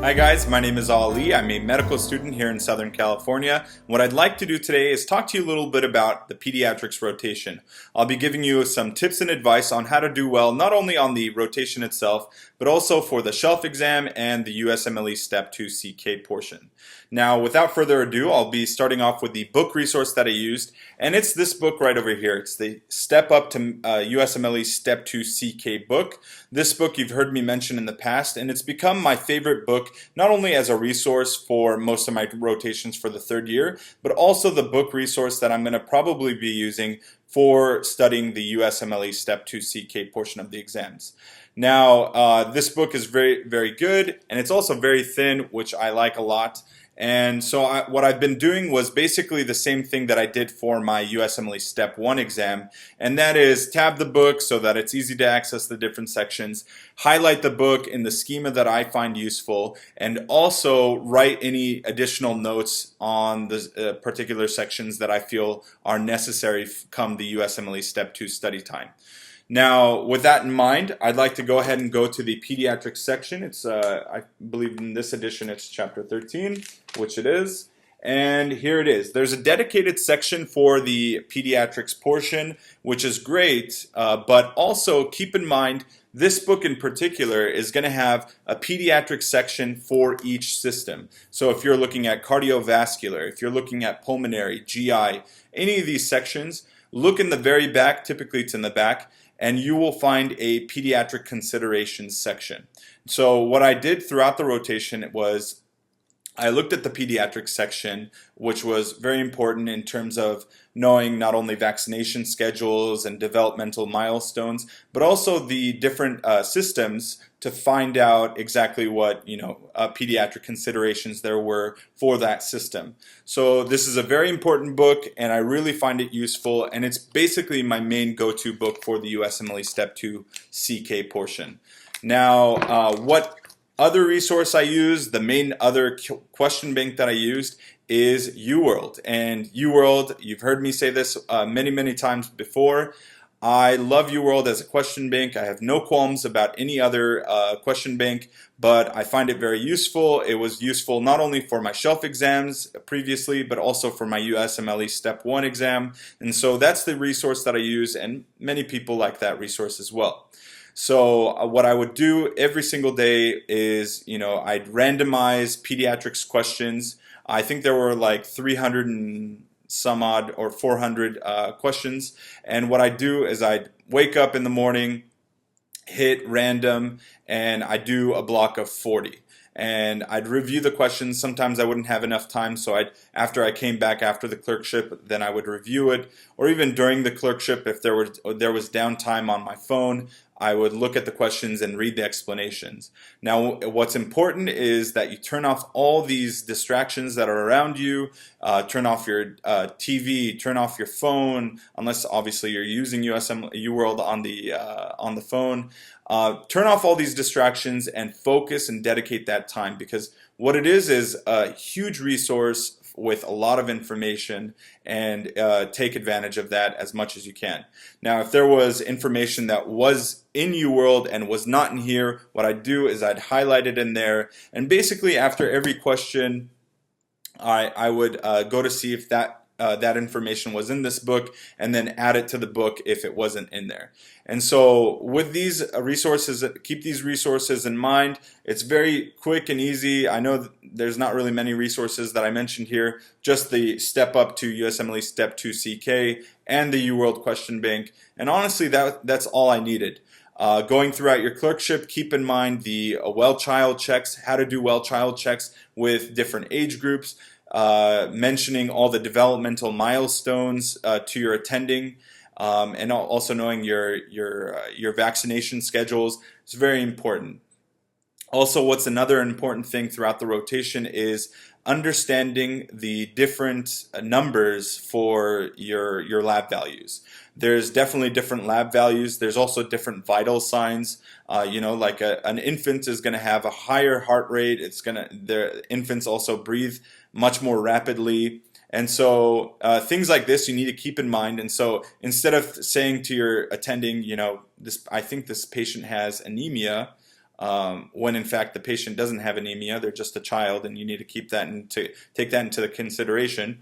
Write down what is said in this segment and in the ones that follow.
Hi guys, my name is Ali. I'm a medical student here in Southern California. What I'd like to do today is talk to you a little bit about the pediatrics rotation. I'll be giving you some tips and advice on how to do well, not only on the rotation itself, but also for the shelf exam and the USMLE Step 2 CK portion. Now, without further ado, I'll be starting off with the book resource that I used, and it's this book right over here. It's the Step Up to USMLE Step 2 CK book. This book you've heard me mention in the past, and it's become my favorite book, not only as a resource for most of my rotations for the third year, but also the book resource that I'm going to probably be using for studying the USMLE Step 2 CK portion of the exams. Now, this book is very, very good, and it's also very thin, which I like a lot. And so what I've been doing was basically the same thing that I did for my USMLE Step 1 exam, and that is tab the book so that it's easy to access the different sections, highlight the book in the schema that I find useful, and also write any additional notes on the particular sections that I feel are necessary come the USMLE Step 2 study time. Now, with that in mind, I'd like to go ahead and go to the Pediatrics section. It's, I believe in this edition, it's chapter 13, which it is. And here it is. There's a dedicated section for the pediatrics portion, which is great, but also keep in mind, this book in particular is going to have a pediatric section for each system. So if you're looking at cardiovascular, if you're looking at pulmonary, GI, any of these sections, look in the very back, typically it's in the back, and you will find a pediatric considerations section. So what I did throughout the rotation was I looked at the pediatric section, which was very important in terms of knowing not only vaccination schedules and developmental milestones, but also the different systems to find out exactly what pediatric considerations there were for that system. So this is a very important book, and I really find it useful, and it's basically my main go-to book for the USMLE Step 2 CK portion. Now, what other resource I use, the main other question bank that I used is UWorld. And UWorld, you've heard me say this many times before. I love UWorld as a question bank. I have no qualms about any other question bank, but I find it very useful. It was useful not only for my shelf exams previously, but also for my USMLE Step 1 exam. And so that's the resource that I use, and many people like that resource as well. So what I would do every single day is, I'd randomize pediatrics questions. I think there were like 300 and some odd or 400 questions. And what I do is I'd wake up in the morning, hit random, and I do a block of 40. And I'd review the questions. Sometimes I wouldn't have enough time, so after I came back after the clerkship, then I would review it. Or even during the clerkship, if there was downtime on my phone, I would look at the questions and read the explanations. Now, what's important is that you turn off all these distractions that are around you. Turn off your TV, turn off your phone, unless obviously you're using UWorld on the phone. Turn off all these distractions and focus and dedicate that time, because what it is a huge resource with a lot of information, and take advantage of that as much as you can. Now, if there was information that was in UWorld and was not in here, what I'd do is I'd highlight it in there, and basically after every question I would go to see if that information was in this book, and then add it to the book if it wasn't in there. And so with these resources, keep these resources in mind. It's very quick and easy. I know there's not really many resources that I mentioned here, just the Step Up to USMLE Step 2 CK and the UWorld question bank. And honestly, that's all I needed. Going throughout your clerkship, keep in mind the well child checks, how to do well child checks with different age groups, mentioning all the developmental milestones to your attending, and also knowing your vaccination schedules is very important. Also, what's another important thing throughout the rotation is understanding the different numbers for your lab values. There's definitely different lab values. There's also different vital signs. Like an infant is going to have a higher heart rate. Their infants also breathe much more rapidly. And so things like this you need to keep in mind. And so instead of saying to your attending, I think this patient has anemia, when in fact the patient doesn't have anemia, they're just a child, and you need to take that into the consideration.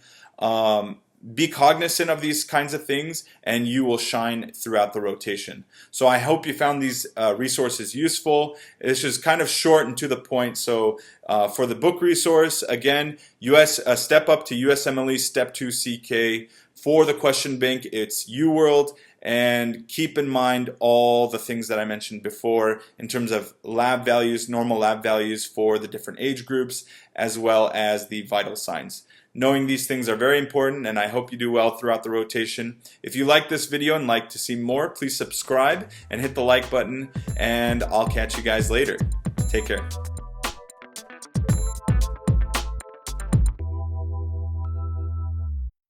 Be cognizant of these kinds of things, and you will shine throughout the rotation. So I hope you found these resources useful. It's just kind of short and to the point. So for the book resource, again, Step Up to USMLE Step 2 CK. For the question bank, it's UWorld. And keep in mind all the things that I mentioned before in terms of lab values, normal lab values for the different age groups, as well as the vital signs. Knowing these things are very important, and I hope you do well throughout the rotation. If you like this video and like to see more, please subscribe and hit the like button, and I'll catch you guys later. Take care.